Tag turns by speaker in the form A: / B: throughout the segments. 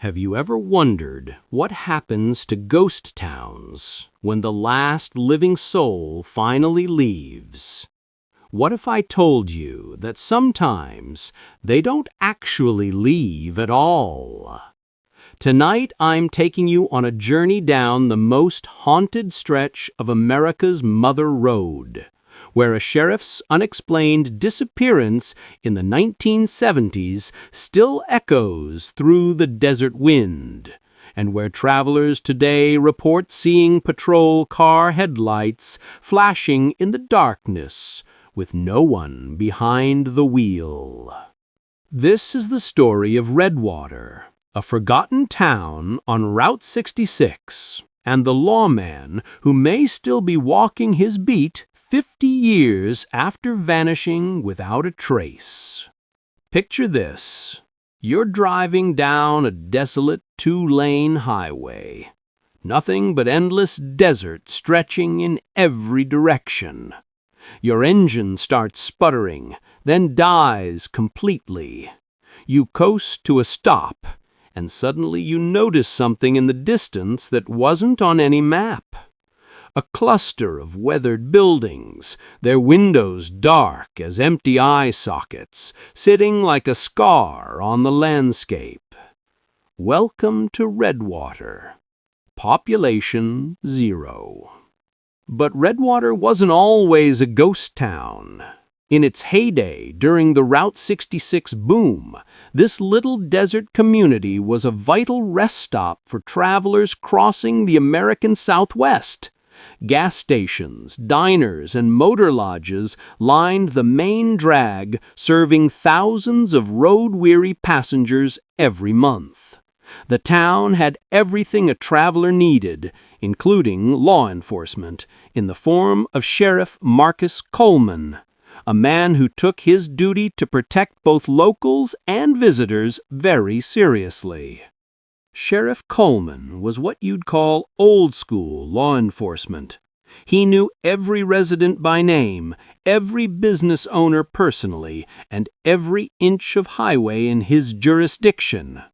A: Have you ever wondered what happens to ghost towns when the last living soul finally leaves? What if I told you that sometimes they don't actually leave at all? Tonight I'm taking you on a journey down the most haunted stretch of America's Mother Road, where a sheriff's unexplained disappearance in the 1970s still echoes through the desert wind, and where travelers today report seeing patrol car headlights flashing in the darkness with no one behind the wheel. This is the story of Redwater, a forgotten town on Route 66, and the lawman who may still be walking his beat 50 years after vanishing without a trace. Picture this. You're driving down a desolate two-lane highway. Nothing but endless desert stretching in every direction. Your engine starts sputtering, then dies completely. You coast to a stop, and suddenly you notice something in the distance that wasn't on any map. A cluster of weathered buildings, their windows dark as empty eye sockets, sitting like a scar on the landscape. Welcome to Redwater. Population 0. But Redwater wasn't always a ghost town. In its heyday, during the Route 66 boom, this little desert community was a vital rest stop for travelers crossing the American Southwest. Gas stations, diners, and motor lodges lined the main drag, serving thousands of road-weary passengers every month. The town had everything a traveler needed, including law enforcement, in the form of Sheriff Marcus Coleman, a man who took his duty to protect both locals and visitors very seriously. Sheriff Coleman was what you'd call old-school law enforcement. He knew every resident by name, every business owner personally, and every inch of highway in his jurisdiction.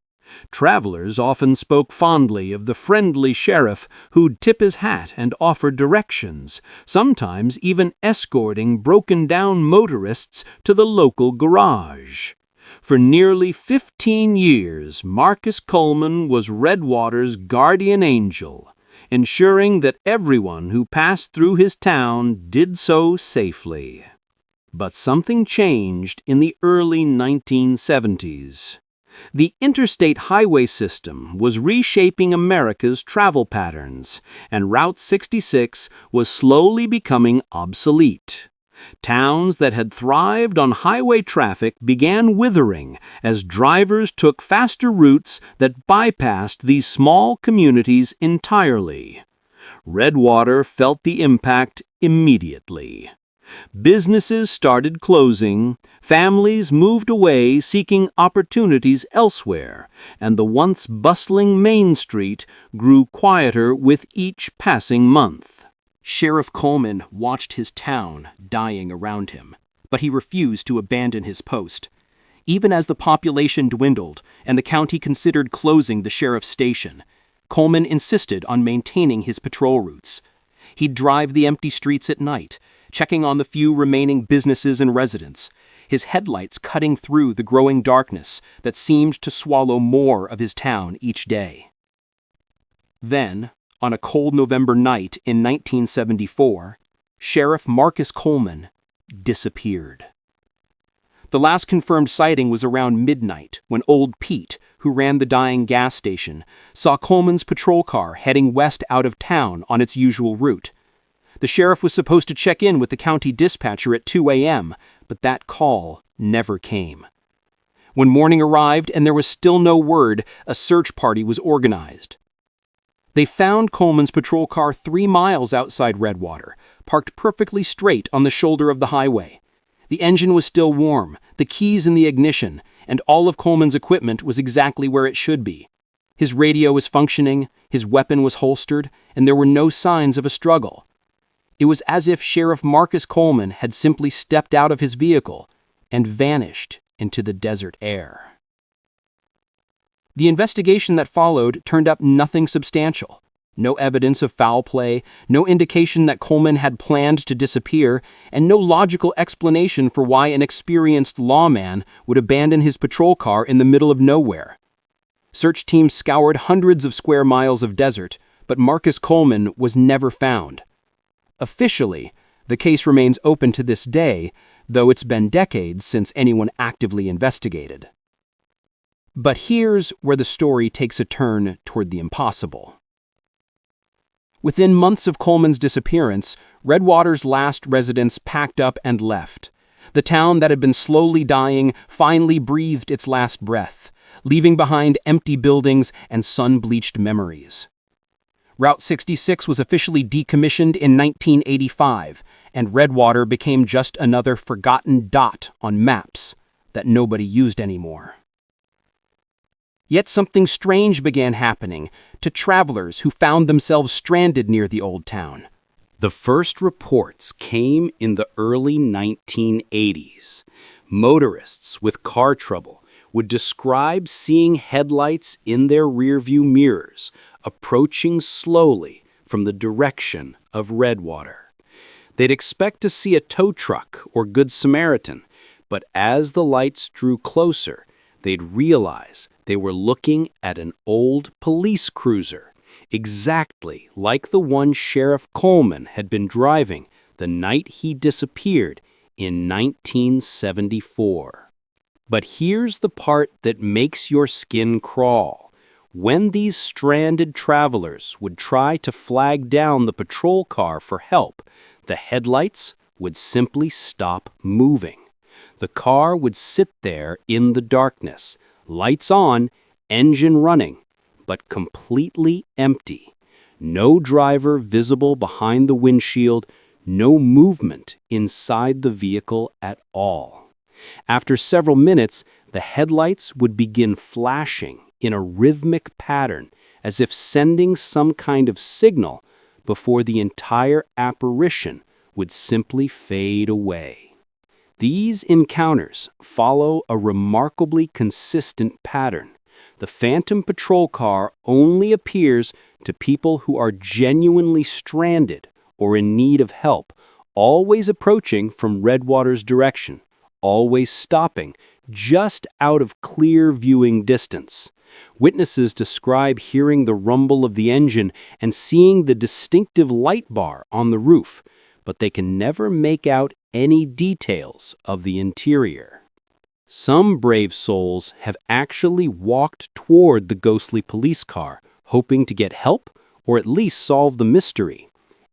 A: Travelers often spoke fondly of the friendly sheriff who'd tip his hat and offer directions, sometimes even escorting broken-down motorists to the local garage. For nearly 15 years, Marcus Coleman was Redwater's guardian angel, ensuring that everyone who passed through his town did so safely. But something changed in the early 1970s. The interstate highway system was reshaping America's travel patterns, and Route 66 was slowly becoming obsolete. Towns that had thrived on highway traffic began withering as drivers took faster routes that bypassed these small communities entirely. Redwater felt the impact immediately. Businesses started closing, families moved away seeking opportunities elsewhere, and the once bustling Main Street grew quieter with each passing month. Sheriff Coleman watched his town dying around him, but he refused to abandon his post. Even as the population dwindled and the county considered closing the sheriff's station, Coleman insisted on maintaining his patrol routes. He'd drive the empty streets at night, checking on the few remaining businesses and residents, his headlights cutting through the growing darkness that seemed to swallow more of his town each day. Then, on a cold November night in 1974, Sheriff Marcus Coleman disappeared. The last confirmed sighting was around midnight when Old Pete, who ran the dying gas station, saw Coleman's patrol car heading west out of town on its usual route. The sheriff was supposed to check in with the county dispatcher at 2 a.m., but that call never came. When morning arrived and there was still no word, a search party was organized. They found Coleman's patrol car 3 miles outside Redwater, parked perfectly straight on the shoulder of the highway. The engine was still warm, the keys in the ignition, and all of Coleman's equipment was exactly where it should be. His radio was functioning, his weapon was holstered, and there were no signs of a struggle. It was as if Sheriff Marcus Coleman had simply stepped out of his vehicle and vanished into the desert air. The investigation that followed turned up nothing substantial. No evidence of foul play, no indication that Coleman had planned to disappear, and no logical explanation for why an experienced lawman would abandon his patrol car in the middle of nowhere. Search teams scoured hundreds of square miles of desert, but Marcus Coleman was never found. Officially, the case remains open to this day, though it's been decades since anyone actively investigated. But here's where the story takes a turn toward the impossible. Within months of Coleman's disappearance, Redwater's last residents packed up and left. The town that had been slowly dying finally breathed its last breath, leaving behind empty buildings and sun-bleached memories. Route 66 was officially decommissioned in 1985, and Redwater became just another forgotten dot on maps that nobody used anymore. Yet something strange began happening to travelers who found themselves stranded near the old town.
B: The first reports came in the early 1980s. Motorists with car trouble would describe seeing headlights in their rearview mirrors approaching slowly from the direction of Redwater. They'd expect to see a tow truck or Good Samaritan, but as the lights drew closer, they'd realize they were looking at an old police cruiser, exactly like the one Sheriff Coleman had been driving the night he disappeared in 1974. But here's the part that makes your skin crawl. When these stranded travelers would try to flag down the patrol car for help, the headlights would simply stop moving. The car would sit there in the darkness, lights on, engine running, but completely empty. No driver visible behind the windshield, no movement inside the vehicle at all. After several minutes, the headlights would begin flashing in a rhythmic pattern, as if sending some kind of signal, before the entire apparition would simply fade away. These encounters follow a remarkably consistent pattern. The phantom patrol car only appears to people who are genuinely stranded or in need of help, always approaching from Redwater's direction, always stopping just out of clear viewing distance. Witnesses describe hearing the rumble of the engine and seeing the distinctive light bar on the roof, but they can never make out any details of the interior. Some brave souls have actually walked toward the ghostly police car, hoping to get help or at least solve the mystery.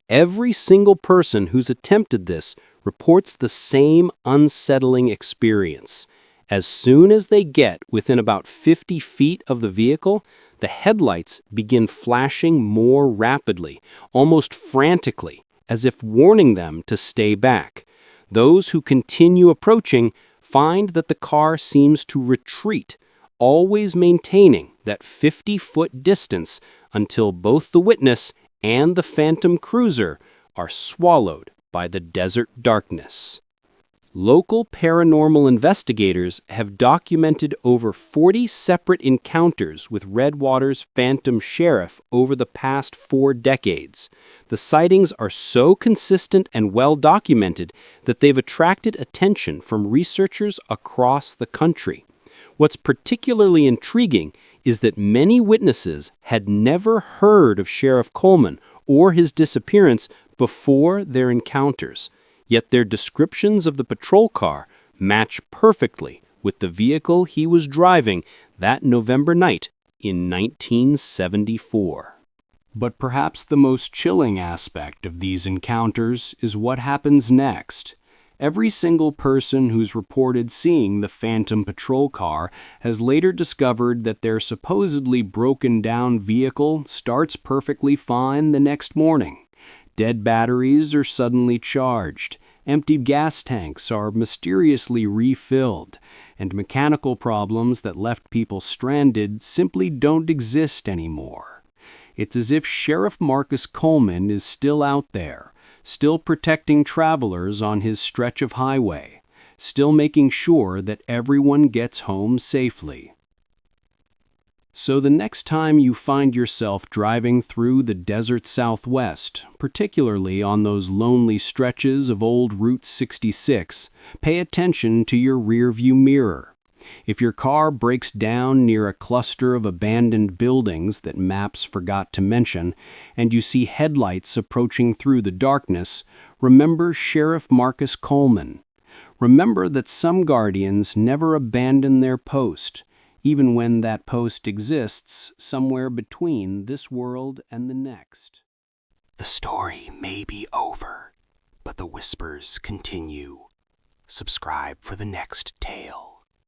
B: Every single person who's attempted this reports the same unsettling experience. As soon as they get within about 50 feet of the vehicle, the headlights begin flashing more rapidly, almost frantically, as if warning them to stay back. Those who continue approaching find that the car seems to retreat, always maintaining that 50-foot distance until both the witness and the phantom cruiser are swallowed by the desert darkness. Local paranormal investigators have documented over 40 separate encounters with Redwater's phantom sheriff over the past 4 decades. The sightings are so consistent and well documented that they've attracted attention from researchers across the country. What's particularly intriguing is that many witnesses had never heard of Sheriff Coleman or his disappearance before their encounters. Yet their descriptions of the patrol car match perfectly with the vehicle he was driving that November night in 1974. But perhaps the most chilling aspect of these encounters is what happens next. Every single person who's reported seeing the phantom patrol car has later discovered that their supposedly broken-down vehicle starts perfectly fine the next morning. Dead batteries are suddenly charged, empty gas tanks are mysteriously refilled, and mechanical problems that left people stranded simply don't exist anymore. It's as if Sheriff Marcus Coleman is still out there, still protecting travelers on his stretch of highway, still making sure that everyone gets home safely. So the next time you find yourself driving through the desert Southwest, particularly on those lonely stretches of old Route 66, pay attention to your rearview mirror. If your car breaks down near a cluster of abandoned buildings that maps forgot to mention, and you see headlights approaching through the darkness, remember Sheriff Marcus Coleman. Remember that some guardians never abandon their post, even when that post exists somewhere between this world and the next.
A: The story may be over, but the whispers continue. Subscribe for the next tale.